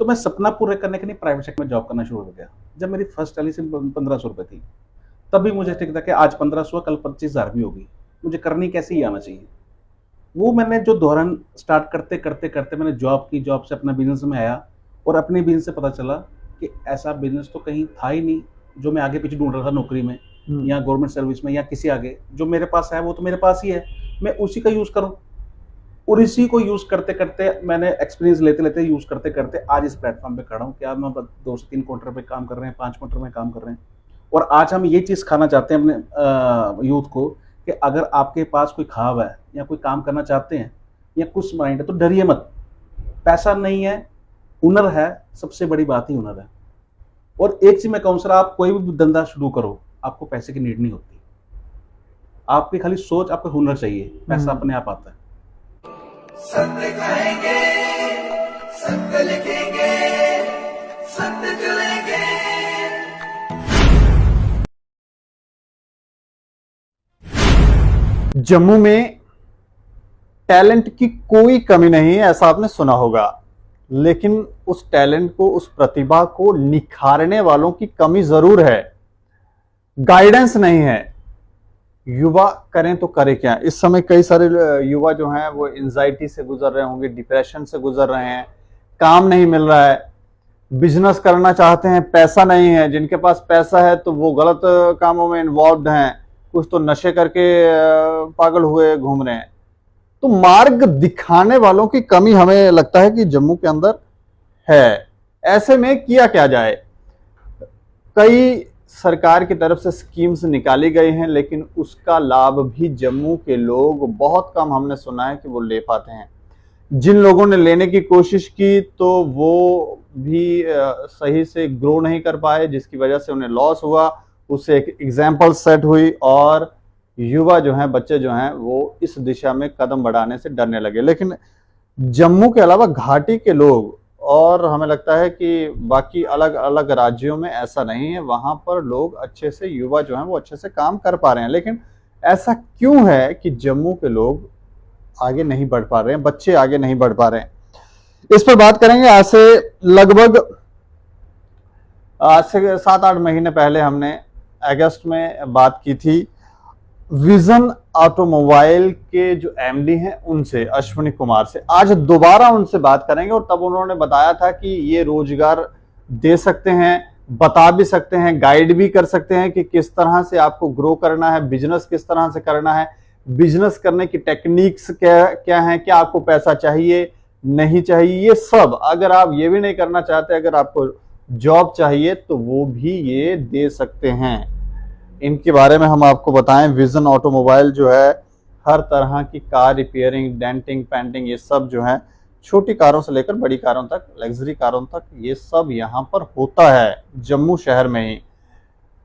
तो मैं सपना पूरे करने के लिए प्राइवेट सेक्टर में जॉब करना शुरू हो गया। जब मेरी फर्स्ट सैलरी सिर्फ 1500 रुपये थी, तब भी मुझे ठीक था कि आज 1500 कल 25,000 भी होगी, मुझे करनी कैसे ही आना चाहिए। वो मैंने जो दौरान स्टार्ट करते करते करते मैंने जॉब की, जॉब से अपना बिजनेस में आया और अपने बिजनेस से पता चला कि ऐसा बिजनेस तो कहीं था ही नहीं जो मैं आगे पीछे ढूंढ रहा था नौकरी में या गवर्नमेंट सर्विस में या किसी आगे। जो मेरे पास है वो तो मेरे पास ही है, मैं उसी का यूज करूं। और इसी को यूज करते करते मैंने एक्सपीरियंस लेते लेते यूज करते करते आज इस प्लेटफॉर्म पे खड़ा हूँ कि आज मैं 2 से 3 क्वार्टर पे काम कर रहे हैं, 5 क्वार्टर में काम कर रहे हैं। और आज हम ये चीज खाना चाहते हैं अपने यूथ को कि अगर आपके पास कोई ख्वाब है या कोई काम करना चाहते हैं या कुछ माइंड है तो डरिए मत। पैसा नहीं है, हुनर है, सबसे बड़ी बात ही हुनर है। और एक चीज मैं कहूँ सर, आप कोई भी धंधा शुरू करो, आपको पैसे की नीड नहीं होती। आपकी खाली सोच, आपको हुनर चाहिए, पैसा अपने आप आता है। सत्य कहेंगे, सत्य लिखेंगे, सत्य चलेंगे। जम्मू में टैलेंट की कोई कमी नहीं है, ऐसा आपने सुना होगा, लेकिन उस टैलेंट को, उस प्रतिभा को निखारने वालों की कमी जरूर है। गाइडेंस नहीं है। युवा करें तो करें क्या। इस समय कई सारे युवा जो हैं वो एंजाइटी से गुजर रहे होंगे, डिप्रेशन से गुजर रहे हैं, काम नहीं मिल रहा है, बिजनेस करना चाहते हैं, पैसा नहीं है। जिनके पास पैसा है तो वो गलत कामों में इन्वॉल्व हैं, कुछ तो नशे करके पागल हुए घूम रहे हैं। तो मार्ग दिखाने वालों की कमी हमें लगता है कि जम्मू के अंदर है। ऐसे में किया क्या जाए। कई सरकार की तरफ से स्कीम्स निकाली गई हैं, लेकिन उसका लाभ भी जम्मू के लोग बहुत कम, हमने सुना है कि वो ले पाते हैं। जिन लोगों ने लेने की कोशिश की तो वो भी सही से ग्रो नहीं कर पाए, जिसकी वजह से उन्हें लॉस हुआ। उससे एक एग्जाम्पल सेट हुई और युवा जो हैं, बच्चे जो हैं, वो इस दिशा में कदम बढ़ाने से डरने लगे। लेकिन जम्मू के अलावा घाटी के लोग, और हमें लगता है कि बाकी अलग अलग राज्यों में ऐसा नहीं है, वहां पर लोग अच्छे से, युवा जो हैं वो अच्छे से काम कर पा रहे हैं। लेकिन ऐसा क्यों है कि जम्मू के लोग आगे नहीं बढ़ पा रहे हैं, बच्चे आगे नहीं बढ़ पा रहे हैं, इस पर बात करेंगे। आज से 7-8 महीने पहले हमने अगस्त में बात की थी विजन ऑटोमोबाइल के जो एमडी हैं उनसे, अश्विनी कुमार से। आज दोबारा उनसे बात करेंगे और तब उन्होंने बताया था कि ये रोजगार दे सकते हैं, बता भी सकते हैं, गाइड भी कर सकते हैं कि किस तरह से आपको ग्रो करना है, बिजनेस किस तरह से करना है, बिजनेस करने की टेक्निक्स क्या क्या हैं, क्या आपको पैसा चाहिए नहीं चाहिए, ये सब। अगर आप ये भी नहीं करना चाहते, अगर आपको जॉब चाहिए तो वो भी ये दे सकते हैं। इनके बारे में हम आपको बताएं। विजन ऑटोमोबाइल जो है हर तरह की कार रिपेयरिंग, डेंटिंग, पेंटिंग, ये सब जो है, छोटी कारों से लेकर बड़ी कारों तक, लग्जरी कारों तक, ये सब यहाँ पर होता है जम्मू शहर में ही।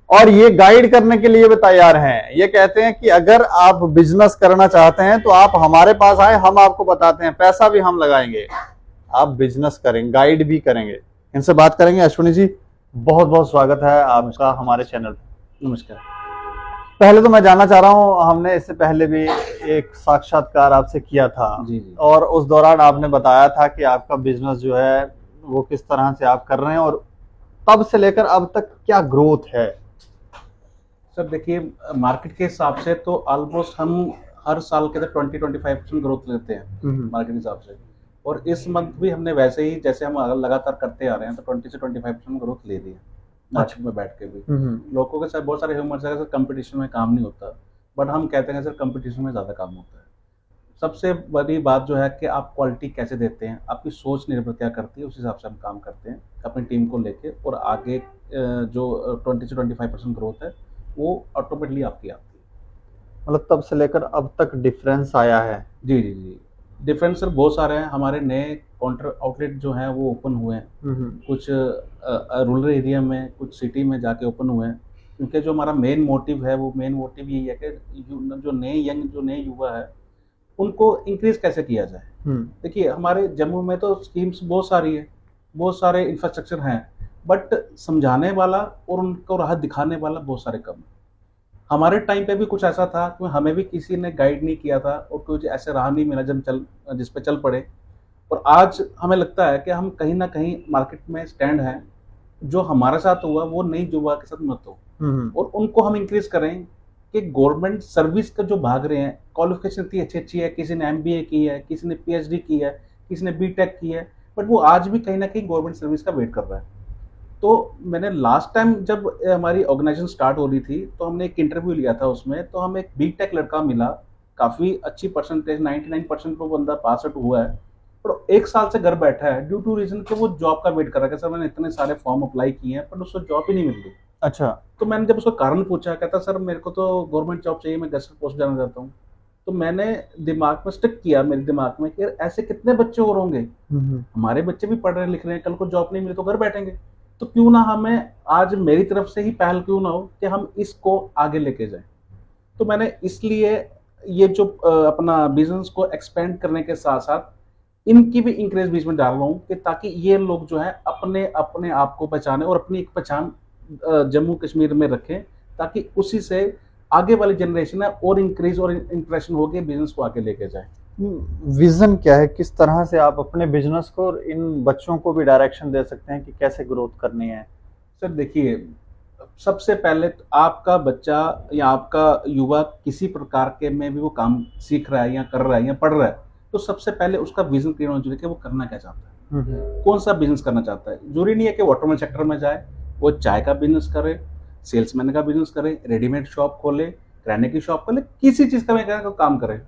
और ये गाइड करने के लिए भी तैयार हैं। ये कहते हैं कि अगर आप बिजनेस करना चाहते हैं तो आप हमारे पास आए, हम आपको बताते हैं, पैसा भी हम लगाएंगे, आप बिजनेस करेंगे, गाइड भी करेंगे। इनसे बात करेंगे। अश्विनी जी, बहुत बहुत स्वागत है आपका हमारे चैनल पर। नमस्कार। पहले तो मैं जानना चाह रहा हूं, हमने इससे पहले भी एक साक्षात्कार आपसे किया था जी जी। और उस दौरान आपने बताया था कि आपका बिजनेस जो है वो किस तरह से आप कर रहे हैं और तब से लेकर अब तक क्या ग्रोथ है। सर देखिए, मार्केट के हिसाब से तो ऑलमोस्ट हम हर साल के 20-25% ग्रोथ लेते हैं मार्केट के हिसाब से। और इस मंथ भी हमने वैसे ही, जैसे हम लगातार करते आ रहे हैं, तो 20 से 25% ग्रोथ ले ली है मार्केट में बैठ के भी। लोगों के साथ बहुत सारे ह्यूमर्स है, सर कंपटीशन में काम नहीं होता, बट हम कहते हैं सर कंपटीशन में ज़्यादा काम होता है। सबसे बड़ी बात जो है कि आप क्वालिटी कैसे देते हैं, आपकी सोच निर्भर क्या करती है, उस हिसाब से हम काम करते हैं अपनी टीम को लेके। और आगे जो 20 से 25% ग्रोथ है वो ऑटोमेटिकली आपकी आती है। मतलब तब से लेकर अब तक डिफरेंस आया है। जी जी जी, डिफरेंस सर बहुत सारे हैं। हमारे नए काउंटर आउटलेट जो हैं वो ओपन हुए हैं, कुछ रूरल एरिया में, कुछ सिटी में जाके ओपन हुए हैं। क्योंकि जो हमारा मेन मोटिव है, वो मेन मोटिव यही है कि जो नए युवा है उनको इंक्रीज कैसे किया जाए। देखिए, हमारे जम्मू में तो स्कीम्स बहुत सारी है, बहुत सारे इंफ्रास्ट्रक्चर हैं, बट समझाने वाला और उनको राह दिखाने वाला बहुत सारे कम है। हमारे टाइम पे भी कुछ ऐसा था कि हमें भी किसी ने गाइड नहीं किया था और कुछ ऐसे राह नहीं मिला जिस पे चल पड़े। और आज हमें लगता है कि हम कहीं ना कहीं मार्केट में स्टैंड हैं, जो हमारे साथ हुआ वो नई युवा के साथ मत हो, और उनको हम इंक्रीज करें कि गवर्नमेंट सर्विस का जो भाग रहे हैं, क्वालिफिकेशन इतनी अच्छी अच्छी है, किसी ने एमबीए की है, किसी ने पीएचडी की है, किसी ने बीटेक की है, बट वो आज भी कहीं ना कहीं गवर्नमेंट सर्विस का वेट कर रहा है। तो मैंने लास्ट टाइम जब हमारी ऑर्गेनाइजेशन स्टार्ट हो रही थी तो हमने एक इंटरव्यू लिया था, उसमें तो हमें एक बीटेक लड़का मिला, काफ़ी अच्छी परसेंटेज 99% पे बंदा पास आउट हुआ है, और 1 साल से घर बैठा है ड्यू टू रीजन कि वो जॉब का वेट कर रहा है कि सर मैंने इतने सारे फॉर्म अप्लाई किए हैं पर उसको जॉब ही नहीं मिल रही। अच्छा। तो मैंने जब उसका कारण पूछा, कहता सर मेरे को तो गवर्नमेंट जॉब चाहिए, मैं गेस्ट पोस्ट जाना चाहता हूँ। तो मैंने दिमाग में स्टिक किया, मेरे दिमाग में कि यार ऐसे कितने बच्चे और होंगे, हमारे बच्चे भी पढ़ रहे लिख रहे हैं, कल को जॉब नहीं मिले तो घर बैठेंगे, तो क्यों ना हमें आज मेरी तरफ से ही पहल क्यों ना हो कि हम इसको आगे लेके जाएं। तो मैंने इसलिए ये जो अपना बिजनेस को एक्सपेंड करने के साथ साथ इनकी भी इंक्रेज बीच में डाल रहा हूँ कि ताकि ये लोग जो है अपने अपने आप को पहचाने और अपनी एक पहचान जम्मू कश्मीर में रखें, ताकि उसी से आगे वाली जनरेशन है और इंक्रीज और इंप्रेशन हो के बिजनेस को आगे लेके जाए। विजन क्या है, किस तरह से आप अपने बिजनेस को और इन बच्चों को भी डायरेक्शन दे सकते हैं कि कैसे ग्रोथ करनी है? सर देखिए, सबसे पहले तो आपका बच्चा या आपका युवा किसी प्रकार के में भी वो काम सीख रहा है या कर रहा है या पढ़ रहा है, तो सबसे पहले उसका विजन क्लियर होना चाहिए कि वो करना क्या चाहता है, कौन सा बिजनेस करना चाहता है। जरूरी नहीं है कि ऑटोमोबाइल सेक्टर में जाए, वो चाय का बिजनेस करे, सेल्समैन का बिजनेस करे, रेडीमेड शॉप खोले, किराने की शॉप खोले, किसी चीज का काम करे।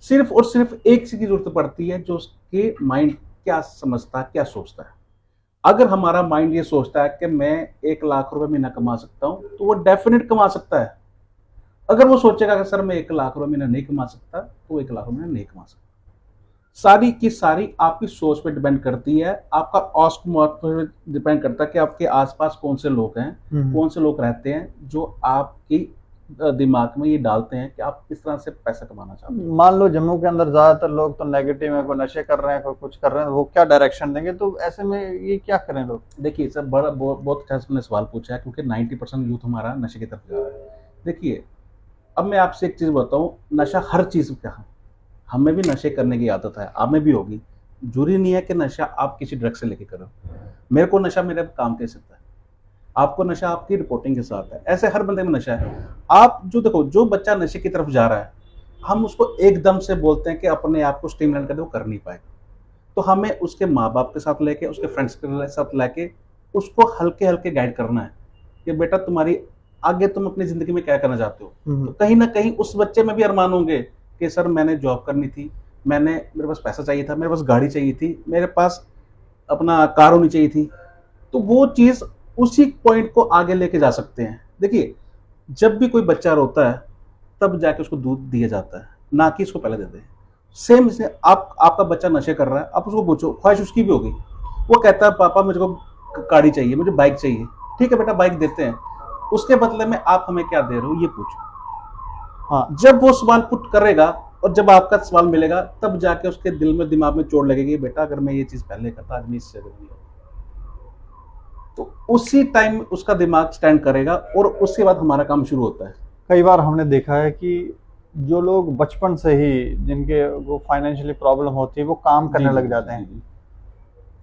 सिर्फ और सिर्फ एक चीज की जरूरत पड़ती है, जो उसके माइंड क्या समझता है, क्या सोचता है। अगर हमारा माइंड ये सोचता है कि मैं 1 लाख रुपए महीना कमा सकता हूं, तो वो डेफिनेट कमा सकता है। अगर वो सोचेगा कि सर मैं 1 लाख रुपए महीना नहीं कमा सकता, तो वो 1 लाख रुपए महीना नहीं कमा सकता। सारी की सारी आपकी सोच पे डिपेंड करती है, आपका आसपास पर डिपेंड करता है कि आपके आसपास कौन से लोग हैं, कौन से लोग रहते हैं जो आपकी दिमाग में ये डालते हैं कि आप किस तरह से पैसा कमाना चाहते हैं। मान लो जम्मू के अंदर ज्यादातर लोग तो नेगेटिव है, कोई नशे कर रहे हैं, कोई कुछ कर रहे हैं, वो क्या डायरेक्शन देंगे? तो ऐसे में ये क्या करें लोग? देखिए सर, बहुत अच्छा आपने सवाल पूछा है, क्योंकि 90% यूथ हमारा नशे की तरफ जा रहा है। देखिए, अब मैं आपसे एक चीज बताऊं, नशा हर चीज का है, हमें भी नशे करने की आदत है, आप में भी होगी। जरूरी नहीं है कि नशा आप किसी ड्रग से लेके करो। मेरे को नशा मेरे काम के सकता है, आपको नशा आपकी रिपोर्टिंग के साथ है, ऐसे हर बंदे में नशा है। आप जो देखो, जो बच्चा नशे की तरफ जा रहा है, हम उसको एकदम से बोलते हैं कि अपने आप को स्टिमुलेट कर दे, वो कर नहीं पाएगा। तो हमें उसके माँ बाप के साथ लेके, उसके फ्रेंड्स के साथ लेके उसको हल्के हल्के गाइड करना है कि बेटा तुम्हारी आगे तुम अपनी जिंदगी में क्या करना चाहते हो। तो कहीं ना कहीं उस बच्चे में भी अरमान होंगे कि सर मैंने जॉब करनी थी, मेरे पास पैसा चाहिए था, मेरे पास गाड़ी चाहिए थी, मेरे पास अपना कार होनी चाहिए थी। तो वो चीज उसी पॉइंट को आगे लेके जा सकते हैं। देखिए, जब भी कोई बच्चा रोता है तब जाके उसको दूध दिया जाता है, ना कि इसको पहले देते हैं। सेम इसने आपका बच्चा नशे कर रहा है, आप उसको पूछो, ख्वाहिश उसकी भी होगी, वो कहता है पापा मुझे को गाड़ी चाहिए, मुझे बाइक चाहिए। ठीक है बेटा, बाइक देते हैं, उसके बदले में आप हमें क्या दे रहे हो ये पूछो। हाँ, जब वो सवाल पुट करेगा और जब आपका सवाल मिलेगा, तब जाके उसके दिल में दिमाग में चोट लगेगी, बेटा अगर मैं ये चीज पहले करता आज मैं इस जगह नहीं होता। तो उसी टाइम उसका दिमाग स्टैंड करेगा और उसके बाद हमारा काम शुरू होता है। कई बार हमने देखा है कि जो लोग बचपन से ही जिनके वो फाइनेंशियली प्रॉब्लम होती है, वो काम करने लग जाते हैं,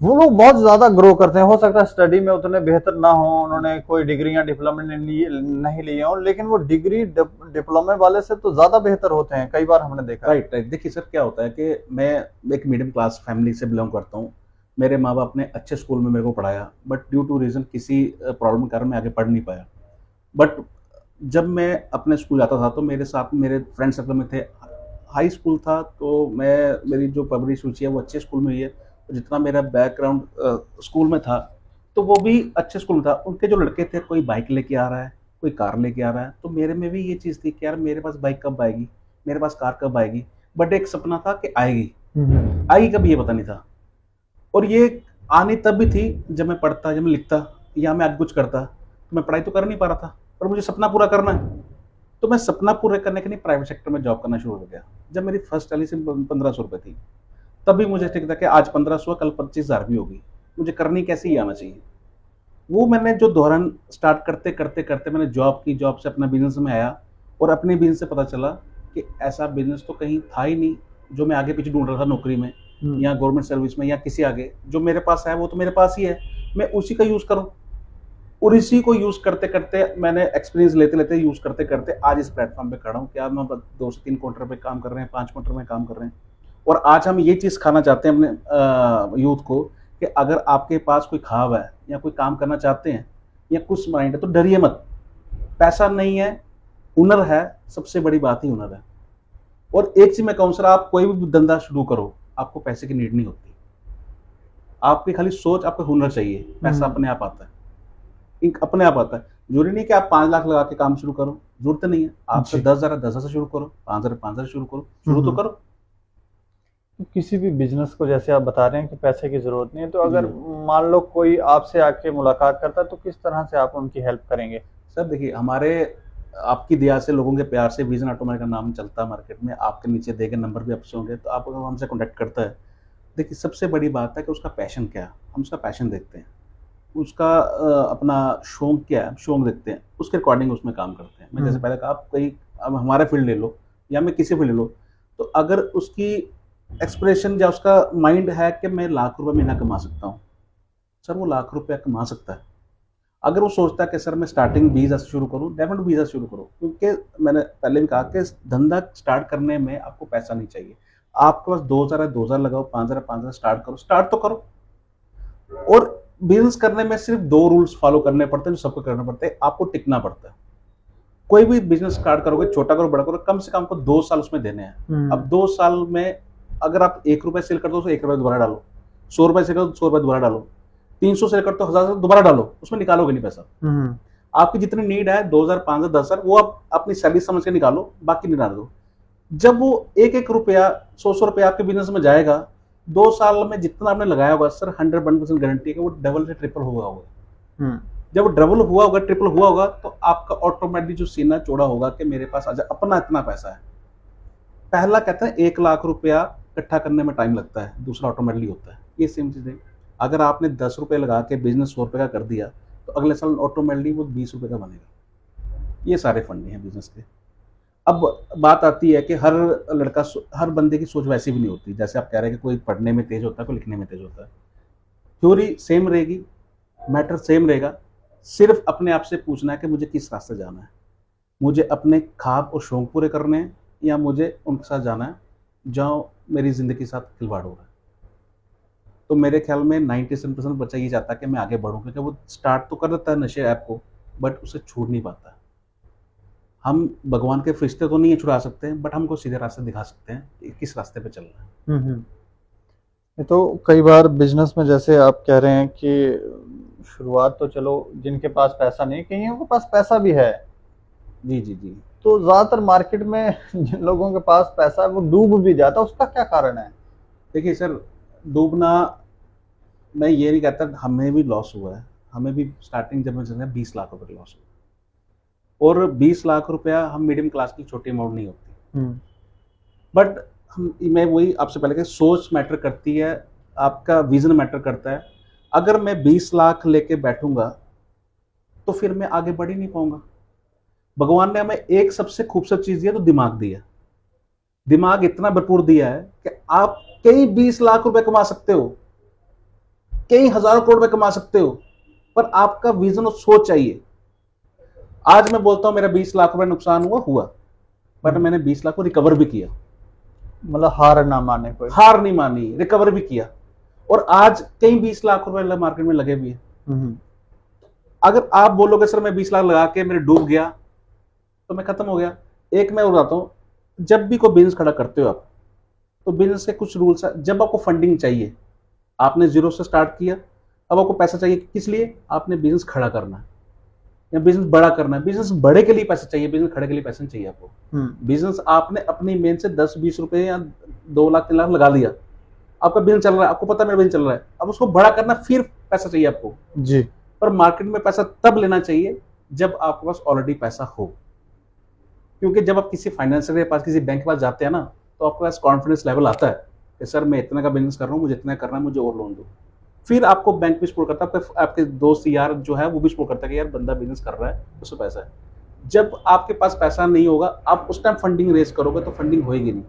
वो लोग बहुत ज्यादा ग्रो करते हैं। हो सकता है स्टडी में उतने बेहतर ना हो, उन्होंने कोई डिग्री या डिप्लोमा नहीं लिए हो, लेकिन वो डिग्री डिप्लोमे वाले से तो ज्यादा बेहतर होते हैं, कई बार हमने देखा। राइट। देखिए सर, क्या होता है कि मैं एक मिडिल क्लास फैमिली से बिलोंग करता हूँ। मेरे माँ बाप ने अच्छे स्कूल में मेरे को पढ़ाया, बट ड्यू टू रीजन किसी प्रॉब्लम के कारण मैं आगे पढ़ नहीं पाया। बट जब मैं अपने स्कूल जाता था तो मेरे साथ मेरे फ्रेंड सर्कल में थे, हाई स्कूल था, तो मेरी जो परवरिश सूची है वो अच्छे स्कूल में हुई है। जितना मेरा बैकग्राउंड स्कूल में था, तो वो भी अच्छे स्कूल में था। उनके जो लड़के थे, कोई बाइक लेके आ रहा है, कोई कार लेके आ रहा है, तो मेरे में भी ये चीज़ थी कि यार मेरे पास बाइक कब आएगी, मेरे पास कार कब आएगी। बट एक सपना था कि आएगी कब ये पता नहीं था। और ये आनी तब भी थी जब मैं पढ़ता, जब मैं लिखता या मैं आगे कुछ करता। तो मैं पढ़ाई तो कर नहीं पा रहा था, पर मुझे सपना पूरा करना है। तो मैं सपना पूरा करने के लिए प्राइवेट सेक्टर में जॉब करना शुरू हो गया। जब मेरी फर्स्ट सैलरी सिर्फ 1500 रुपये थी, तभी मुझे ठीक था कि आज 1500, कल 25,000 भी होगी, मुझे करनी कैसे ही आना चाहिए। वो मैंने जो दौरान स्टार्ट करते करते करते मैंने जॉब की, जॉब से अपना बिजनेस में आया, और अपने बिजनेस से पता चला कि ऐसा बिजनेस तो कहीं था ही नहीं जो मैं आगे पीछे ढूंढ रहा था नौकरी में। या गवर्नमेंट सर्विस में या किसी आगे, जो मेरे पास है वो तो मेरे पास ही है, मैं उसी का यूज करूं। और इसी को यूज करते करते मैंने एक्सपीरियंस लेते लेते यूज करते करते आज इस प्लेटफॉर्म पे खड़ा हूं कि आज मैं 2 से 3 काउंटर पे काम कर रहे हैं, 5 काउंटर में काम कर रहे हैं। और आज हम ये चीज खाना चाहते हैं अपने यूथ को कि अगर आपके पास कोई ख्वाब है या कोई काम करना चाहते हैं या कुछ माइंड है तो डरिए मत। पैसा नहीं है, हुनर है, सबसे बड़ी बात ही हुनर है। और एक चीज मैं कहूँ सर, आप कोई भी धंधा शुरू करो, आपको पैसे की नीड नहीं होती। आपकी खाली सोच, आपको हुनर चाहिए, पैसा अपने आप आता है, अपने आप आता है। जरूरी नहीं कि आप 5 लाख लगा के काम शुरू करो, जरूरत नहीं है। आपसे 10,000 से शुरू करो, 5,000 शुरू करो, शुरू तो करो। तो किसी भी बिजनेस को, जैसे आप बता रहे हैं कि पैसे की जरूरत नहीं है, तो अगर मान लो कोई आपसे आके मुलाकात करता है तो किस तरह से आप उनकी हेल्प करेंगे? सर देखिए, हमारे आपकी दया से, लोगों के प्यार से विजन ऑटोमेटिक का नाम चलता है मार्केट में। आपके नीचे देखे नंबर भी आपसे होंगे, तो आप अगर हमसे कॉन्टैक्ट करता है, देखिए सबसे बड़ी बात है कि उसका पैशन क्या है। हम उसका पैशन देखते हैं, उसका अपना शौक क्या है, शौक देखते हैं, उसके अकॉर्डिंग उसमें काम करते हैं। मैं जैसे पहले कहा, आप कहीं अब हमारा फील्ड ले लो या मैं किसी फील्ड ले लो, तो अगर उसकी एक्सप्रेशन या उसका माइंड है कि मैं लाख रुपए महीना कमा सकता हूँ, सर वो लाख रुपया कमा सकता है। अगर वो सोचता है कि सर मैं स्टार्टिंग 20,000 से शुरू करूँ, डेफिनेट 20,000 शुरू करो। क्योंकि मैंने पहले भी कहा कि धंधा स्टार्ट करने में आपको पैसा नहीं चाहिए। आपके पास 2,000 है, 2,000 लगाओ, 5,000 है, 5,000 स्टार्ट करो, स्टार्ट तो करो। और बिजनेस करने में सिर्फ 2 रूल्स फॉलो करने पड़ते हैं, जो सबको करने पड़ते हैं। आपको टिकना पड़ता है। कोई भी बिजनेस स्टार्ट करोगे, छोटा करो बड़ा करो, कम से कम आपको 2 साल उसमें देने हैं। अब 2 साल में अगर आप 1 रुपए सेल कर दो तो 1 रुपए दोबारा डालो, 100 रुपए सेल कर दो 100 रुपए दोबारा डालो, 300 सेल कर तो 1,000 दोबारा डालो, उसमें निकालोगे नहीं पैसा। आपकी जितनी नीड है 2,000, 5,000, 10,000 वो आप अपनी सैलरी समझ के निकालो, बाकी नहीं डाल दो। जब वो 1-1 रुपया, 100 रुपया आपके बिजनेस में जाएगा, 2 साल में जितना आपने लगाया होगा सर, 100% गारंटी है कि वो डबल से ट्रिपल हुआ होगा। जब डबल हुआ होगा, ट्रिपल हुआ होगा, तो आपका ऑटोमेटिक जो सीना चौड़ा होगा कि मेरे पास आज अपना इतना पैसा है। पहला कहते हैं 1 लाख रुपया इकट्ठा करने में टाइम लगता है, दूसरा ऑटोमेटिकली होता है। ये सेम चीज है। अगर आपने 10 रुपए लगा के बिजनेस 100 रुपए का कर दिया, तो अगले साल ऑटोमेटिकली वो 20 रुपए का बनेगा। ये सारे फंडे हैं बिजनेस के। अब बात आती है कि हर बंदे की सोच वैसी भी नहीं होती। जैसे आप कह रहे हैं कि कोई पढ़ने में तेज होता है, कोई लिखने में तेज होता है। थ्योरी सेम रहेगी, मैटर सेम रहेगा। सिर्फ अपने आप से पूछना है कि मुझे किस रास्ते जाना है, मुझे अपने ख्वाब और शौक पूरे करने हैं या मुझे उनके साथ जाना है जहाँ मेरी जिंदगी के साथ खिलवाड़ हो रहा है। तो मेरे ख्याल में 97% बच्चा ये चाहता है कि मैं आगे बढ़ूं, क्योंकि वो स्टार्ट तो कर देता है नशे ऐप को, बट उसे छोड़ नहीं पाता। हम भगवान के फरिश्ते तो नहीं छुड़ा सकते, बट हमको सीधे रास्ते दिखा सकते हैं कि किस रास्ते पे चलना है। ये तो कई बार बिजनेस में, जैसे आप कह रहे हैं कि शुरुआत तो चलो जिनके पास पैसा नहीं, कईयों के पास पैसा भी है। जी जी जी। तो ज्यादातर मार्केट में जिन लोगों के पास पैसा है वो डूब भी जाता है, उसका क्या कारण है? देखिए सर, डूबना, मैं ये नहीं कहता, हमें भी लॉस हुआ है। हमें भी स्टार्टिंग जब मैं 20 लाख रुपए लॉस हुआ, और 20 लाख रुपया हम मीडियम क्लास की छोटी अमाउंट नहीं होती। बट मैं वही आपसे पहले, सोच मैटर करती है, आपका विजन मैटर करता है। अगर मैं 20 लाख लेके बैठूंगा तो फिर मैं आगे बढ़ ही नहीं पाऊंगा। भगवान ने हमें एक सबसे खूबसूरत चीज दिया, तो दिमाग दिया। दिमाग इतना भरपूर दिया है कि आप कई 20 लाख रुपए कमा सकते हो, कई हजारों करोड़ रुपए कमा सकते हो, पर आपका विजन और सोच चाहिए। आज मैं बोलता हूं मेरा 20 लाख रुपए नुकसान हुआ, बट मैंने 20 लाख को रिकवर भी किया। मतलब हार ना माने, कोई हार नहीं मानी, रिकवर भी किया, और आज कई 20 लाख रुपए मार्केट में लगे भी है। अगर आप बोलोगे सर मैं 20 लाख लगा के मेरे डूब गया तो मैं खत्म हो गया। एक मैं बताता हूँ, जब भी कोई बिजनेस खड़ा करते हो आप, तो बिजनेस के कुछ रूल्स है। जब आपको फंडिंग चाहिए, आपने 0 से स्टार्ट किया, अब आपको पैसा चाहिए, किस लिए? आपने बिजनेस खड़ा करना है या बिजनेस बड़ा करना है। बिजनेस बड़े के लिए पैसा चाहिए, बिजनेस खड़े के लिए पैसा नहीं चाहिए आपको। बिजनेस आपने अपनी मेहनत से 10-20 रुपए या 2 लाख 3 लाख लगा लिया, आपका बिजनेस चल रहा है, आपको पता है मेरा बिजनेस चल रहा है, अब उसको बड़ा करना, फिर पैसा चाहिए आपको जी। पर मार्केट में पैसा तब लेना चाहिए जब आपके पास ऑलरेडी पैसा हो। क्योंकि जब आप किसी फाइनेंशियर के पास, किसी बैंक के पास जाते हैं ना, तो आपके पास कॉन्फिडेंस लेवल आता है कि सर मैं इतना का बिजनेस कर रहा हूँ, मुझे इतना करना है, मुझे और लोन दो। फिर आपको बैंक भी सपोर्ट करता है, आपके दोस्त यार जो है वो भी सपोर्ट करता है कि यार बंदा बिजनेस कर रहा है, उससे पैसा है। जब आपके पास पैसा नहीं होगा, आप उस टाइम फंडिंग रेज करोगे तो फंडिंग होएगी नहीं।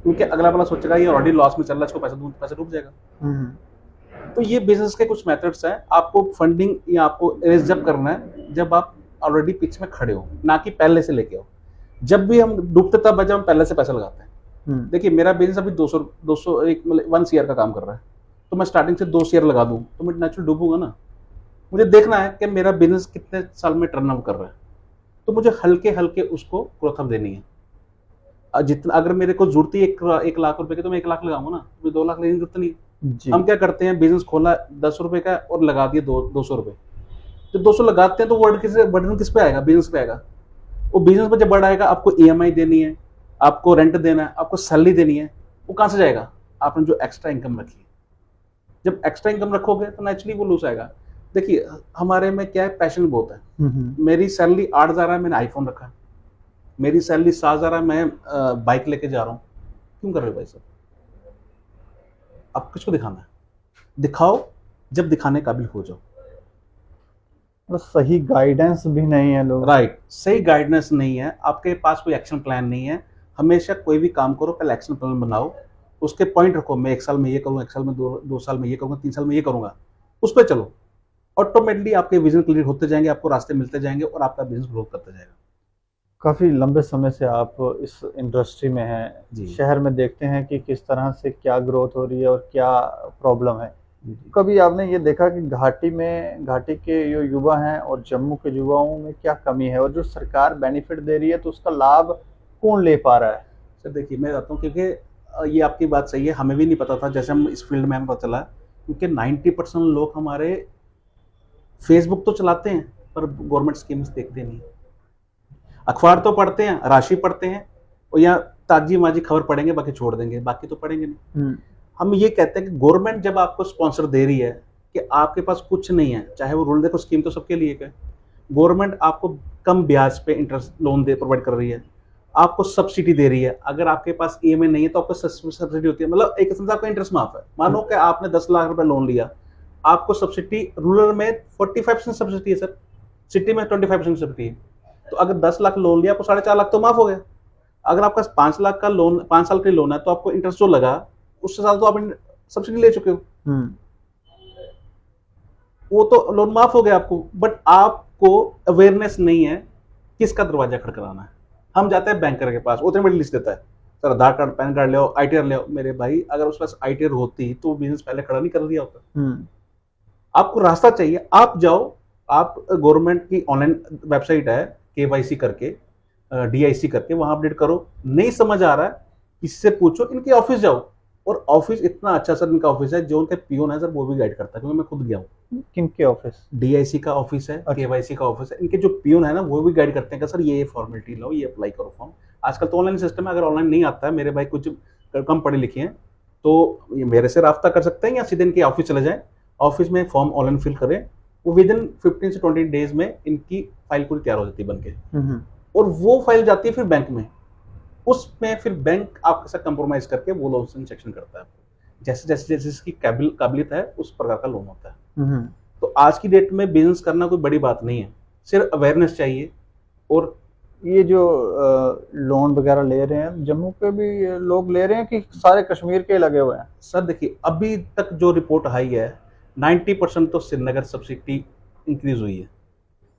क्योंकि अगला वाला सोचेगा ये ऑलरेडी लॉस में चल रहा है, इसको पैसा दूं, पैसा डूब जाएगा। तो ये बिजनेस के कुछ मेथड्स हैं। आपको फंडिंग या आपको रेज जब करना है जब आप ऑलरेडी पिच में खड़े हो, ना कि पहले से लेके हो। जब भी हम डूबते तब जब हम पहले से पैसा लगाते हैं। देखिए मेरा बिजनेस अभी 200 एक मतलब 1 शेयर का काम कर रहा है, तो मैं स्टार्टिंग से 2 शेयर लगा दूं तो मैं नेचुरल डूबूंगा ना। मुझे देखना है कि मेरा बिजनेस कितने साल में टर्न अप कर रहा है, तो मुझे हल्के हल्के उसको ग्रोथ अप देनी है। जितना अगर मेरे को जरूरत ही 1 लाख रुपए की तो मैं 1 लाख लगाऊंगा ना, मुझे 2 लाख लेने की जरूरत नहीं है। हम क्या करते हैं, बिजनेस खोला 10 रुपए का और लगा दिए 200 रुपए। जब 200 लगाते हैं तो बर्डन किस पे आएगा, बिजनेस पे आएगा। वो बिजनेस पे जब बढ़ आएगा, आपको EMI देनी है, आपको रेंट देना है, आपको सैलरी देनी है, वो कहाँ से जाएगा? आपने जो एक्स्ट्रा इनकम रखी है। जब एक्स्ट्रा इनकम रखोगे तो नेचुरली वो लूज आएगा। देखिए हमारे में क्या है, पैशन बहुत है। मेरी सैलरी 8,000 है, मैंने आईफोन रखा है। मेरी सैलरी 7,000 है, मैं बाइक लेके जा रहा हूँ। क्यों कर रहे हो भाई साहब? आप किसको दिखाना है? दिखाओ जब दिखाने काबिल हो जाओ। तो सही गाइडेंस भी नहीं है लोग। राइट, सही गाइडेंस नहीं है, आपके पास कोई एक्शन प्लान नहीं है। हमेशा कोई भी काम करो पहले एक्शन प्लान बनाओ, उसके पॉइंट रखो। मैं 1 साल में ये करूँगा, 1 साल में 2 साल में ये करूँगा, 3 साल में ये करूँगा, उस पर चलो। ऑटोमेटिकली आपके विजन क्लियर होते जाएंगे, आपको रास्ते मिलते जाएंगे और आपका बिजनेस ग्रो करता जाएगा। काफी लंबे समय से आप इस इंडस्ट्री में जी। हैं, शहर में देखते हैं कि किस तरह से क्या ग्रोथ हो रही है और क्या प्रॉब्लम है। कभी आपने ये देखा कि घाटी के जो युवा हैं और जम्मू के युवाओं में क्या कमी है, और जो सरकार बेनिफिट दे रही है तो उसका लाभ कौन ले पा रहा है? सर देखिए मैं बताता हूँ, क्योंकि ये आपकी बात सही है, हमें भी नहीं पता था। जैसे हम इस फील्ड में हमें पता चला, क्योंकि 90% लोग हमारे फेसबुक तो चलाते हैं पर गवर्नमेंट स्कीम्स देखते नहीं। अखबार तो पढ़ते हैं, राशि पढ़ते हैं, और या ताजी माजी खबर पढ़ेंगे, बाकी छोड़ देंगे, बाकी तो पढ़ेंगे नहीं। हम ये कहते हैं कि गवर्नमेंट जब आपको स्पॉन्सर दे रही है कि आपके पास कुछ नहीं है, चाहे वो रूल देखो, स्कीम तो सबके लिए है। गवर्नमेंट आपको कम ब्याज पे इंटरेस्ट लोन दे प्रोवाइड कर रही है, आपको सब्सिडी दे रही है। अगर आपके पास EMI नहीं है तो आपको सब्सिडी होती है, मतलब एक किस्म से आपका इंटरेस्ट माफ है। मानो कि आपने 10 लाख रुपए लोन लिया, आपको सब्सिडी रूरल में 45% सब्सिडी है सर, सिटी में 25% सब्सिडी है। तो अगर 10 लाख लोन लिया, आपको 4.5 लाख तो माफ हो गया। अगर आपका 5 लाख का लोन, 5 साल का लोन है, तो आपको इंटरेस्ट जो लगा उससे ज्यादा तो आप सब्सिडी ले चुके हो, वो तो लोन माफ हो गया आपको। बट आपको अवेयरनेस नहीं है किसका दरवाजा खड़खड़ाना है। हम जाते हैं बैंकर के पास, उतने बड़ी लिस्ट देता है, सर आधार कार्ड, पैन कार्ड ले आओ, ITR ले आओ। मेरे भाई अगर उस पास ITR होती तो बिजनेस पहले खड़ा नहीं कर दिया होता। आपको रास्ता चाहिए, आप जाओ, आप गवर्नमेंट की ऑनलाइन वेबसाइट है KYC करके, DIC करके, वहां अपडेट करो। नहीं समझ आ रहा है किससे पूछो, इनके ऑफिस जाओ। और ऑफिस इतना अच्छा सर इनका ऑफिस है, जो उनके पियोन है सर वो भी गाइड करता है, क्योंकि मैं खुद गया हूँ। किनके ऑफिस? DIC का ऑफिस है, KYC का ऑफिस है, इनके जो पियोन है ना वो भी गाइड करते हैं कि सर ये फॉर्मेलिटी लो, ये अप्लाई करो फॉर्म। आजकल तो ऑनलाइन सिस्टम है, अगर ऑनलाइन नहीं आता है, मेरे भाई कुछ कम पढ़े लिखे हैं तो ये मेरे से राब्ता कर सकते हैं, या सीधे इनके ऑफिस चले जाएं, ऑफिस में फॉर्म ऑनलाइन फिल करें। वो विदिन 15 से 20 डेज में इनकी फाइल पूरी तैयार हो जाती है बनके, और वो फाइल जाती है फिर बैंक में। उसमें फिर बैंक आपके साथ कंप्रोमाइज करके वो लोन सेक्शन करता है। जैसे जैसे जैसे इसकी काबिलियत है उस प्रकार का लोन होता है। तो आज की डेट में बिजनेस करना कोई बड़ी बात नहीं है, सिर्फ अवेयरनेस चाहिए। और ये जो लोन वगैरह ले रहे हैं, जम्मू के भी लोग ले रहे हैं कि सारे कश्मीर के लगे हुए हैं? सर देखिए अभी तक जो रिपोर्ट आई है 90% तो श्रीनगर सब्सिडी इंक्रीज हुई है।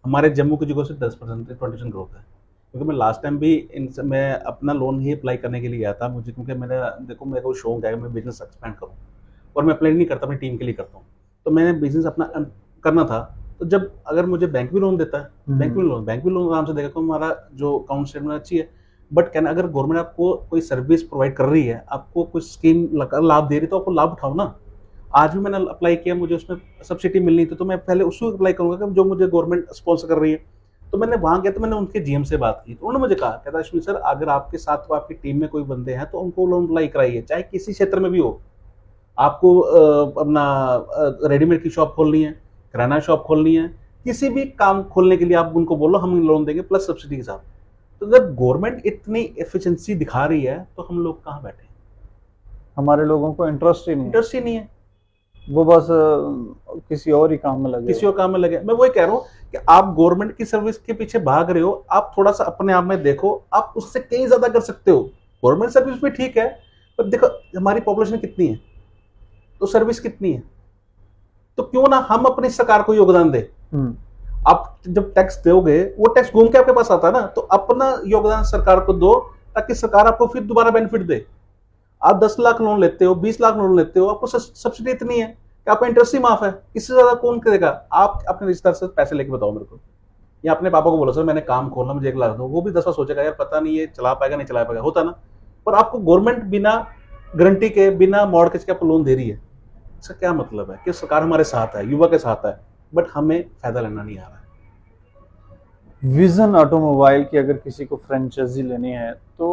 हमारे जम्मू की जगह से 10% 20% ग्रोथ है। क्योंकि मैं लास्ट टाइम भी मैं अपना लोन ही अप्लाई करने के लिए गया था मुझे, क्योंकि मेरे को शौक है मैं बिजनेस एक्सपेंड करूँ, और मैं अप्लाई नहीं करता, अपनी टीम के लिए करता हूँ। तो मैंने बिजनेस अपना करना था, तो जब अगर मुझे बैंक भी लोन देता है, बैंक भी लोन आराम से देगा, तो हमारा जो अकाउंट स्टेटमेंट अच्छी है। बट कहना अगर गवर्नमेंट आपको कोई सर्विस प्रोवाइड कर रही है, आपको कोई स्कीम लाभ दे रही है, तो आपको लाभ उठाओ ना। आज भी मैंने अप्लाई किया, मुझे उसमें सब्सिडी मिलनी थी, तो मैं पहले उसको अप्लाई करूंगा जो मुझे गवर्नमेंट स्पॉन्सर कर रही है। तो मैंने वहां गया, तो मैंने उनके GM से बात की, तो उन्होंने मुझे कहा, कहता अश्विनी सर अगर आपके साथ आपकी टीम में कोई बंदे हैं तो उनको लोन अप्लाई कराइए, चाहे किसी क्षेत्र में भी हो। आपको अपना रेडीमेड की शॉप खोलनी है, किराना शॉप खोलनी है, किसी भी काम खोलने के लिए आप उनको बोलो हम लोन देंगे प्लस सब्सिडी के साथ। तो जब गवर्नमेंट इतनी एफिशिएंसी दिखा रही है तो हम लोग कहाँ बैठे? हमारे लोगों को इंटरेस्ट ही नहीं है, वो बस किसी और ही काम में लगे। मैं वही कह रहा हूँ कि आप गवर्नमेंट की सर्विस के पीछे भाग रहे हो, आप थोड़ा सा अपने आप में देखो, आप उससे कहीं ज्यादा कर सकते हो। गवर्नमेंट सर्विस भी ठीक है, पर देखो हमारी पॉपुलेशन कितनी है, तो सर्विस कितनी है, तो क्यों ना हम अपनी सरकार को योगदान दें। आप जब टैक्स दोगे वो टैक्स घूम के आपके पास आता है ना, तो अपना योगदान सरकार को दो ताकि सरकार आपको फिर दोबारा बेनिफिट दे। आप 10 लाख लोन लेते हो, 20 लाख लोन लेते हो, आपको सब्सिडी इतनी है कि आपका इंटरेस्ट ही माफ है, इससे ज्यादा कौन करेगा। आप अपने रिश्तेदार से पैसे लेके बताओ मेरे को, या अपने पापा को बोलो सर मैंने काम खोलना, मुझे 1 लाख दो, वो भी 10 बार सोचेगा यार पता नहीं ये चला पाएगा नहीं चला पाएगा, होता ना। पर आपको गवर्नमेंट बिना गारंटी के, बिना मॉर्गेज के आपको लोन दे रही है, इसका क्या मतलब है कि सरकार हमारे साथ है, युवा के साथ है, बट हमें फायदा लेना नहीं आ रहा है। विजन ऑटोमोबाइल की अगर किसी को फ्रेंचाइजी लेनी है तो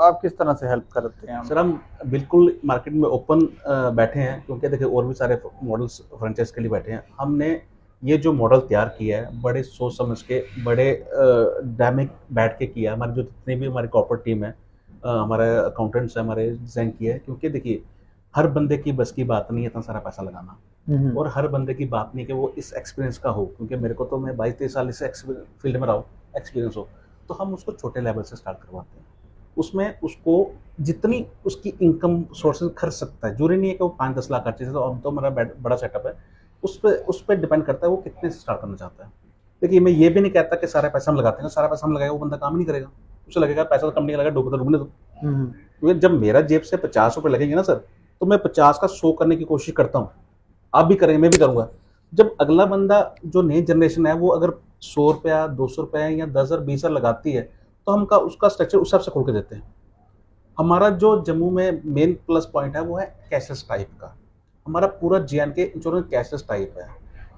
आप किस तरह से हेल्प करते हैं? सर हम बिल्कुल मार्केट में ओपन बैठे हैं, क्योंकि देखिए और भी सारे मॉडल्स फ्रेंचाइज के लिए बैठे हैं। हमने ये जो मॉडल तैयार किया है बड़े सोच समझ के, बड़े डायनामिक बैठ के किया। हमारी जो जितनी भी हमारी कॉर्पोरेट टीम है, हमारे अकाउंटेंट्स है, हमारे डिज़ाइन किया है, क्योंकि देखिए हर बंदे की बस की बात नहीं है इतना सारा पैसा लगाना, और हर बंदे की बात नहीं कि वो इस एक्सपीरियंस का हो, क्योंकि मेरे को तो मैं 22-23 साल इस फील्ड में रहा हूँ, एक्सपीरियंस हो, तो हम उसको छोटे लेवल से स्टार्ट करवाते हैं। उसमें उसको जितनी उसकी इनकम सोर्सेज खर्च सकता है, जरूरी नहीं है कि वो 5-10 लाख खर्चे, तो हम तो हमारा बड़ा सेटअप है, उस पर डिपेंड करता है वो कितने से स्टार्ट करना चाहता है। देखिए मैं ये भी नहीं कहता कि सारा पैसा हम लगाते हैं, सारा पैसा हम लगाएगा वो बंदा काम नहीं करेगा, उसे लगेगा पैसा तो कंपनी का लगा, डूबे तो डूबने दो। क्योंकि जब मेरा जेब से 50 रुपये लगेंगे ना सर, तो मैं 50 का 100 करने की कोशिश करता हूँ। आप भी करेंगे, मैं भी करूंगा। जब अगला बंदा जो नई जनरेशन है वो अगर 100 रुपया, 200 रुपया या 10,000, 20,000 लगाती है, तो हम उसका स्ट्रक्चर उस हिसाब से खोल के देते हैं। हमारा जो जम्मू में मेन प्लस पॉइंट है वो है कैशलेस टाइप का। हमारा पूरा JNK इंश्योरेंस कैशलेस टाइप है।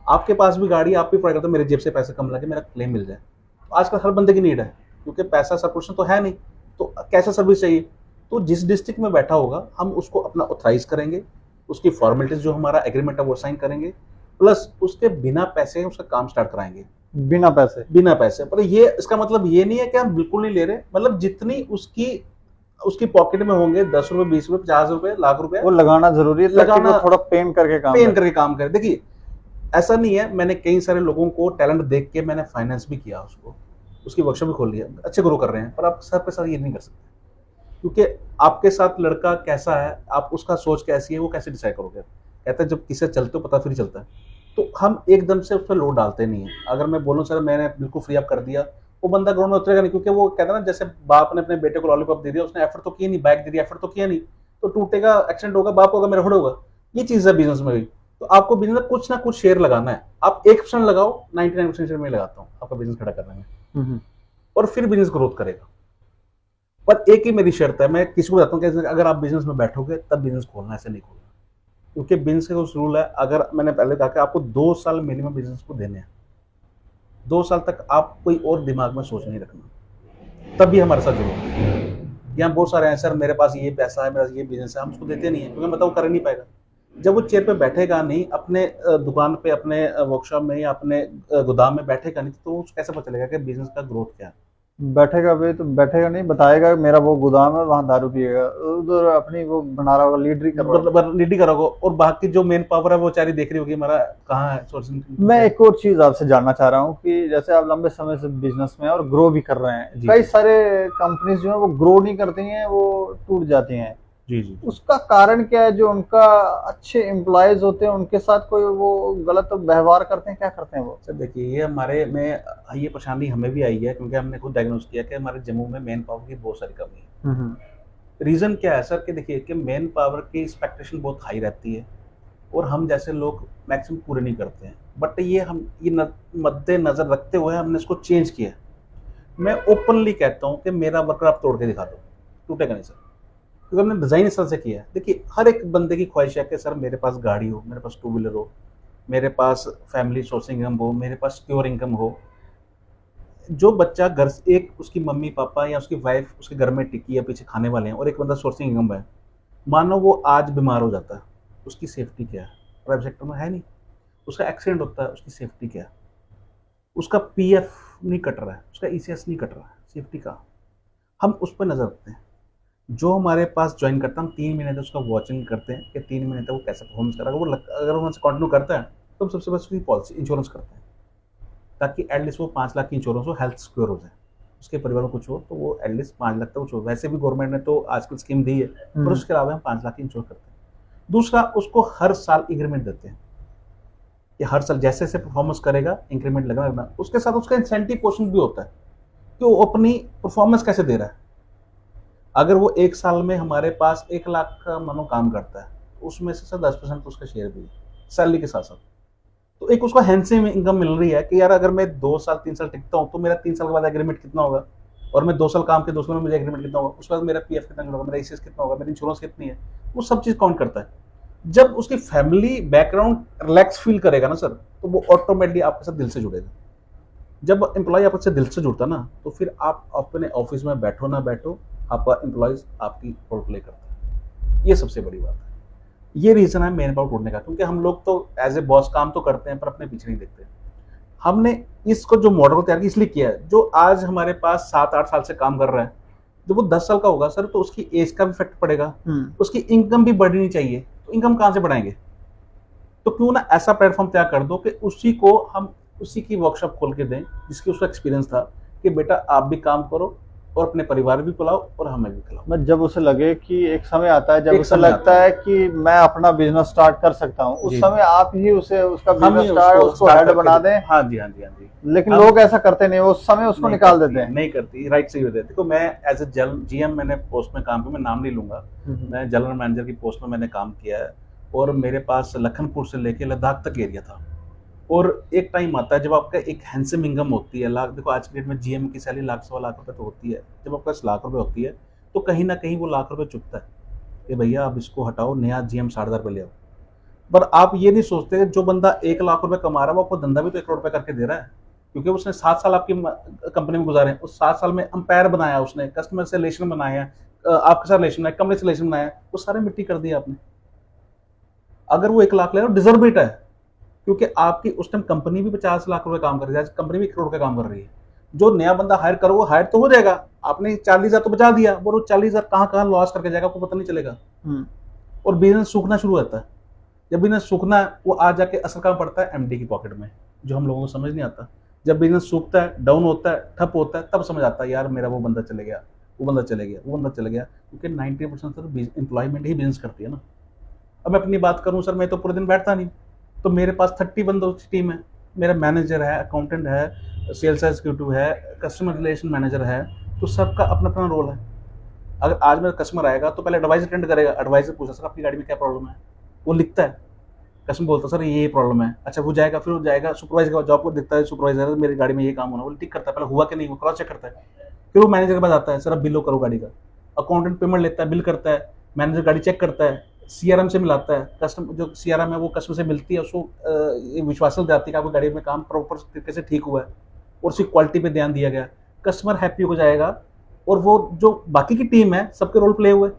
आपके पास भी गाड़ी, आप भी ट्राई करते हो मेरे जेब से पैसे कम लगे, मेरा क्लेम मिल जाए। तो आजकल हर बंदे की नीड है, क्योंकि पैसा सपोर्शन तो है नहीं, तो कैशलेस सर्विस चाहिए। तो जिस डिस्ट्रिक्ट में बैठा होगा हम उसको अपना ऑथराइज करेंगे, उसकी फॉर्मेलिटीज जो हमारा एग्रीमेंट है वो साइन करेंगे, प्लस उसके बिना पैसे उसका काम स्टार्ट कराएंगे। बिना पैसे। पर ये इसका मतलब ये नहीं है कि हम बिल्कुल नहीं ले रहे, मतलब जितनी उसकी पॉकेट में होंगे 10 रुपए, 20 रुपए, 50 रुपए, लाख रुपए, वो लगाना जरूरी है, लगाना वो थोड़ा पेन करके काम करे। देखिए ऐसा नहीं है, मैंने कई सारे लोगों को टैलेंट देख के मैंने फाइनेंस भी किया, उसकी वर्कशॉप भी खोल लिया, अच्छे ग्रो कर रहे हैं। पर आप सर पे सर ये नहीं कर सकते, क्योंकि आपके साथ लड़का कैसा है, आप उसका सोच कैसी है, वो कैसे डिसाइड करोगे। कहते हैं जब किसी से चलते हो पता फिर चलता है। तो हम एकदम से उस पर लोड डालते नहीं है। अगर मैं बोलूँ सर मैंने बिल्कुल फ्री अप कर दिया, वो बंदा ग्राउंड में उतरेगा नहीं, क्योंकि वो कहता है ना जैसे बाप ने अपने बेटे को लॉलीपॉप दे दिया, उसने एफर्ट तो किया नहीं, बाइक दे दिया, एफर्ट तो किया नहीं, तो टूटेगा, एक्सीडेंट होगा, बाप होगा, मेरा होगा। ये चीज़ है बिजनेस में भी। तो आपको बिजनेस में कुछ ना कुछ शेयर लगाना है। आप 1% लगाओ, 99% शेयर में लगाता हूँ आपका बिजनेस खड़ा करने में, और फिर बिजनेस ग्रोथ करेगा। पर एक ही मेरी शर्त है, मैं किसी को बताता हूँ कि अगर आप बिजनेस में बैठोगे तब बिजनेस खोलना, ऐसे नहीं खोलना। क्योंकि बिजनेस का कुछ रूल है, अगर मैंने पहले कहा कि आपको 2 साल मिनिमम बिजनेस को देने हैं, 2 साल तक आप कोई और दिमाग में सोच नहीं रखना, तब भी हमारे साथ जुड़ो। यहाँ बहुत सारे हैं सर मेरे पास ये पैसा है, मेरा ये बिजनेस है, हम उसको देते नहीं है, क्योंकि मतलब वो कर नहीं पाएगा। जब वो चेयर पे बैठेगा नहीं, अपने दुकान पे, अपने वर्कशॉप में या अपने गोदाम में बैठेगा नहीं, तो उसको कैसे पता चलेगा कि बिजनेस का ग्रोथ क्या है। बैठेगा भी तो बैठेगा नहीं, बताएगा मेरा वो गोदाम है वहाँ दारू पिएगा, उधर अपनी वो बना रहा होगा, लीडरी कर रहा होगा, और बाकी जो मेन पावर है वो चारी देख रही होगी हमारा कहाँ है सोर्सिंग। मैं एक और चीज आपसे जानना चाह रहा हूँ कि जैसे आप लंबे समय से बिजनेस में और ग्रो भी कर रहे हैं, कई सारे कंपनीज जो है वो ग्रो नहीं करती हैं, वो टूट जाती हैं। जी। उसका कारण क्या है? जो उनका अच्छे एम्प्लॉयज होते हैं उनके साथ कोई वो गलत व्यवहार करते हैं, क्या करते हैं वो? सर देखिए ये हमारे में ये परेशानी हमें भी आई है, क्योंकि हमने खुद डायग्नोज किया कि हमारे जम्मू में मैन पावर की बहुत सारी कमी है। रीज़न क्या है सर कि देखिए कि मैन पावर की एक्सपेक्टेशन बहुत हाई रहती है, और हम जैसे लोग मैक्सिमम पूरे नहीं करते हैं। बट ये मद्देनजर रखते हुए हमने इसको चेंज किया। मैं ओपनली कहता हूँ कि मेरा वर्कर आप तोड़ के दिखा दो, टूटेगा नहीं सर, क्योंकि हमने डिज़ाइन इस तरह से किया है। देखिए हर एक बंदे की ख्वाहिश है कि सर मेरे पास गाड़ी हो, मेरे पास 2 व्हीलर हो, मेरे पास फैमिली सोर्स इनकम हो, मेरे पास सिक्योर इनकम हो। जो बच्चा घर से, एक उसकी मम्मी पापा या उसकी वाइफ उसके घर में टिकी या पीछे खाने वाले हैं, और एक बंदा सोर्सिंग इनकम है, मानो वो आज बीमार हो जाता है, उसकी सेफ्टी क्या है? प्राइवेट सेक्टर में है नहीं। उसका एक्सीडेंट होता है, उसकी सेफ्टी क्या है? उसका PF नहीं कट रहा है, उसका ECS नहीं कट रहा है, सेफ्टी का हम उस पर नज़र रखते हैं। जो हमारे पास ज्वाइन करता है, हम 3 महीने तक उसका वॉचिंग करते हैं कि 3 महीने तक वो कैसा परफॉर्मेंस कर रहा है। वो अगर वो हमसे कंटिन्यू करता है तो हम सबसे पहले उसकी पॉलिसी इंश्योरेंस करते हैं, ताकि एटलीस्ट वो 5 लाख की इंश्योरेंस हो, हेल्थ सिक्योर हो जाए। उसके परिवार में कुछ हो तो वो एटलीस्ट 5 लाख तक कुछ हो। वैसे भी गवर्नमेंट ने तो आजकल स्कीम दी है, पर उसके अलावा हम 5 लाख की इंश्योर करते हैं। दूसरा, उसको हर साल इंक्रीमेंट देते हैं कि हर साल जैसे जैसे परफॉर्मेंस करेगा इंक्रीमेंट लगना। उसके साथ उसका इंसेंटिव पोर्शन भी होता है कि वो अपनी परफॉर्मेंस कैसे दे रहा है। अगर वो 1 साल में हमारे पास 1 लाख का मानो काम करता है, उसमें से 10% उसका शेयर भी है सैलरी के साथ साथ। तो एक उसको हैंडसम इनकम मिल रही है कि यार अगर मैं 2 साल 3 साल टिकता हूँ तो मेरा 3 साल के बाद एग्रीमेंट कितना होगा, और मैं 2 साल काम के 2 साल में मुझे एग्रीमेंट कितना होगा, उसके बाद मेरा पीएफ कितना होगा, मेरा ईसीएस कितना होगा, मेरी इंश्योरेंस कितनी है, वो सब चीज काउंट करता है। जब उसकी फैमिली बैकग्राउंड रिलैक्स फील करेगा ना सर, तो वो ऑटोमेटिकली आपके साथ दिल से जुड़ेगा। जब एम्प्लॉय आपसे दिल से जुड़ता ना, तो फिर आप अपने ऑफिस में बैठो ना बैठो, आपका एम्प्लॉयज आपकी रोल प्ले करता है। ये सबसे बड़ी बात है। ये रीजन है मेन पावर उड़ने का, क्योंकि हम लोग तो एज ए बॉस काम तो करते हैं पर अपने पीछे नहीं देखते। हमने इसको जो मॉडल को तैयार किया इसलिए किया है, जो आज हमारे पास 7-8 साल से काम कर रहा है, जब वो 10 साल का होगा सर, तो उसकी एज का भी इफेक्ट पड़ेगा, उसकी इनकम भी बढ़नी चाहिए। तो इनकम कहाँ से बढ़ाएंगे? तो क्यों ना ऐसा प्लेटफॉर्म तैयार कर दो कि उसी की वर्कशॉप खोल के दें जिसकी उसका एक्सपीरियंस था, कि बेटा आप भी काम करो और अपने परिवार भी खिलाओ और हमें भी खिलाओ। बट जब उसे लगे कि एक समय आता है जब एक उसे समय लगता आता है कि मैं अपना बिजनेस स्टार्ट कर सकता हूँ, उस जी। समय आप ही उसे उसका हम बिजनेस ही स्टार्ट उसको start हेड करके बना देते दें। हैं। हाँ जी, हाँ जी, हाँ जी। लेकिन हम- लोग ऐसा करते नहीं, उस समय उसको नहीं निकाल करती, देते हैं। नहीं करती, राइट सही होते हैं। देखो मैं एज ए जीएम मैंने पोस्ट में काम किया, मैं नाम नहीं लूंगा, मैं जनरल मैनेजर की पोस्ट में मैंने काम किया है, और मेरे पास लखनपुर से लेके लद्दाख तक एरिया था। और एक टाइम आता है जब आपका एक हैंडसम इनकम होती है, लाख, देखो आज की डेट में जीएम की सैलरी 1,00,000-1,15,00,000 तो होती है। जब आपके पास ₹1,00,000 होती है तो कहीं ना कहीं वो ₹1,00,000 चुभता है कि भैया आप इसको हटाओ, नया जीएम 60,000 ले आओ। पर आप ये नहीं सोचते जो बंदा ₹1,00,000 कमा रहा है वो आपको धंधा भी तो ₹1,00,000 करके दे रहा है, क्योंकि उसने 7 साल आपकी कंपनी में गुजारे हैं। उस 7 साल में अंपायर बनाया, उसने कस्टमर से रिलेशन बनाया, आपके साथ रिलेशन बनाया, कंपनी से रिलेशन बनाया, वो सारे मिट्टी कर दिया आपने। अगर वो 1,00,000 ले रहा है डिजर्व इट है, क्योंकि आपकी उस टाइम कंपनी भी 50 लाख रुपए काम कर रही है, आज कंपनी भी 1 करोड़ का काम कर रही है। जो नया बंदा हायर करो वो हायर तो हो जाएगा, आपने 40,000 तो बचा दिया, वो 40,000 कहाँ कहाँ लॉस करके जाएगा आपको पता नहीं चलेगा। और बिजनेस सूखना शुरू होता है। जब बिजनेस सूखना है वो आ जाके असर कहाँ पड़ता है? एमडी की पॉकेट में, जो हम लोगों को समझ नहीं आता। जब बिजनेस सूखता है, डाउन होता है, ठप होता है, तब समझ आता है यार मेरा वो बंदा चले गया, वो बंदा चले गया, वो बंदा चले गया, क्योंकि 90% तो एम्प्लॉयमेंट ही बिजनेस करती है ना। अब मैं अपनी बात करूं सर, मैं तो पूरे दिन बैठता नहीं, तो मेरे पास 30 बंदों की टीम है। मेरा मैनेजर है, अकाउंटेंट है, सेल्स एग्जीक्यूटिव है, कस्टमर रिलेशन मैनेजर है, तो सबका अपना अपना रोल है। अगर आज मेरा कस्टमर आएगा तो पहले एडवाइस अटेंड करेगा, एडवाइस से पूछा सर आपकी गाड़ी में क्या प्रॉब्लम है, वो लिखता है, कस्टमर बोलता सर ये प्रॉब्लम है, अच्छा वो जाएगा, फिर वो जाएगा सुपरवाइजर का जॉब को दिखता है, सुपरवाइजर मेरी गाड़ी में ये काम होना, वो टिक करता है, पहले हुआ कि नहीं, वो क्रॉस चेक करता है, फिर वो मैनेजर के पास आता है, सर अब बिलो करो गाड़ी का। अकाउंटेंट पेमेंट लेता है, बिल करता है, मैनेजर गाड़ी चेक करता है, सीआरएम से मिलाता है, कस्टमर जो सीआरएम है वो कस्टमर से मिलती है, उसको विश्वास दिलाती है कि आपकी गाड़ी में काम प्रॉपर तरीके से ठीक हुआ है और उसकी क्वालिटी पे ध्यान दिया गया, कस्टमर हैप्पी हो जाएगा। और वो जो बाकी की टीम है सबके रोल प्ले हुए।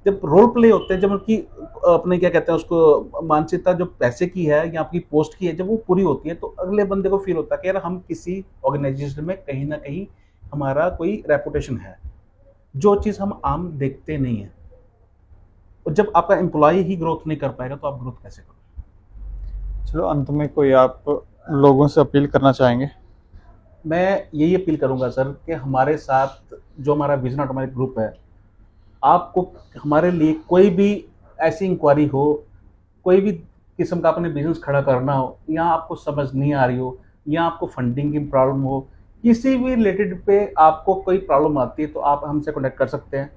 जब रोल प्ले होते हैं, जब उनकी अपने क्या कहते हैं उसको मानसिकता जो पैसे की है या आपकी पोस्ट की है, जब वो पूरी होती है तो अगले बंदे को फील होता है कि यार हम किसी ऑर्गेनाइजेशन में कहीं ना कहीं हमारा कोई रेपुटेशन है, जो चीज़ हम आम देखते नहीं है। और जब आपका एम्प्लॉय ही ग्रोथ नहीं कर पाएगा तो आप ग्रोथ कैसे करोगे? चलो अंत में कोई आप लोगों से अपील करना चाहेंगे? मैं यही अपील करूंगा सर कि हमारे साथ जो हमारा विजन ऑटोमेटिक ग्रुप है, आपको हमारे लिए कोई भी ऐसी इंक्वायरी हो, कोई भी किस्म का अपने बिजनेस खड़ा करना हो, या आपको समझ नहीं आ रही हो, या आपको फंडिंग की प्रॉब्लम हो, किसी भी रिलेटेड पे आपको कोई प्रॉब्लम आती है तो आप हमसे कॉन्टेक्ट कर सकते हैं।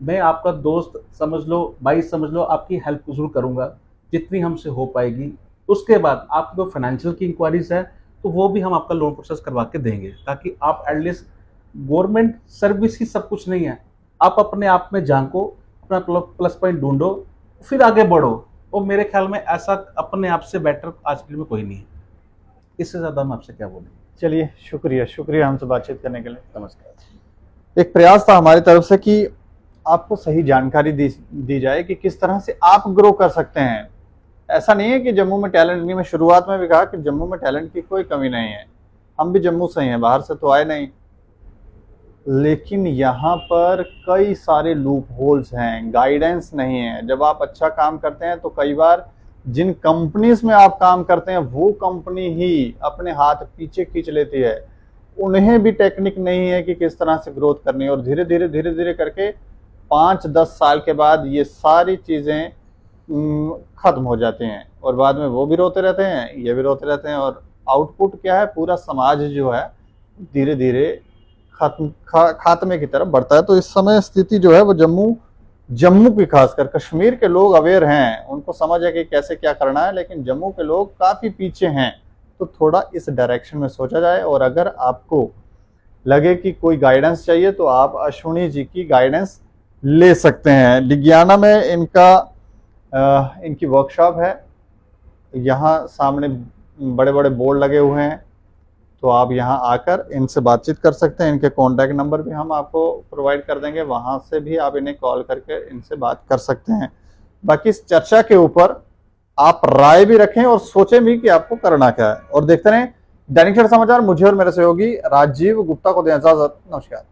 मैं आपका दोस्त समझ लो, भाई समझ लो, आपकी हेल्प जरूर करूंगा जितनी हमसे हो पाएगी। उसके बाद आपको फाइनेंशियल की इंक्वायरीज है तो वो भी हम आपका लोन प्रोसेस करवा के देंगे, ताकि आप एटलीस्ट, गवर्नमेंट सर्विस ही सब कुछ नहीं है, आप अपने आप में झांको, अपना प्लस पॉइंट ढूंढो, फिर आगे बढ़ो। और मेरे ख्याल में ऐसा अपने आप से बेटर आज के लिए में कोई नहीं है। इससे ज़्यादा हम आपसे क्या बोलें। चलिए, शुक्रिया हमसे बातचीत करने के लिए। नमस्कार। एक प्रयास था हमारी तरफ से कि आपको सही जानकारी दी जाए कि किस तरह से आप ग्रो कर सकते हैं। ऐसा नहीं है कि जम्मू में टैलेंट नहीं, मैं शुरुआत में भी कहा कि जम्मू में टैलेंट की कोई कमी नहीं है, हम भी जम्मू से ही हैं, बाहर से तो आए नहीं, लेकिन यहाँ पर कई सारे लूप होल्स हैं, गाइडेंस नहीं है। जब आप अच्छा काम करते हैं तो कई बार जिन कंपनीज में आप काम करते हैं वो कंपनी ही अपने हाथ पीछे खींच लेती है, उन्हें भी टेक्निक नहीं है कि किस तरह से ग्रोथ करनी है, और धीरे धीरे करके 5-10 साल के बाद ये सारी चीजें खत्म हो जाती हैं, और बाद में वो भी रोते रहते हैं, ये भी रोते रहते हैं, और आउटपुट क्या है, पूरा समाज जो है धीरे धीरे खात्मे की तरफ बढ़ता है। तो इस समय स्थिति जो है वो जम्मू की, खासकर कश्मीर के लोग अवेयर हैं, उनको समझ है कि कैसे क्या करना है, लेकिन जम्मू के लोग काफी पीछे हैं। तो थोड़ा इस डायरेक्शन में सोचा जाए, और अगर आपको लगे कि कोई गाइडेंस चाहिए तो आप अश्विनी जी की गाइडेंस ले सकते हैं। लिगियाना में इनकी वर्कशॉप है, यहाँ सामने बड़े बड़े बोर्ड लगे हुए हैं, तो आप यहाँ आकर इनसे बातचीत कर सकते हैं। इनके कॉन्टैक्ट नंबर भी हम आपको प्रोवाइड कर देंगे, वहाँ से भी आप इन्हें कॉल करके इनसे बात कर सकते हैं। बाकी इस चर्चा के ऊपर आप राय भी रखें और सोचें भी कि आपको करना क्या है, और देखते रहें दैनिक सवेरा समाचार। मुझे और मेरे सहयोगी राजीव गुप्ता को दें इजाजत। नमस्कार।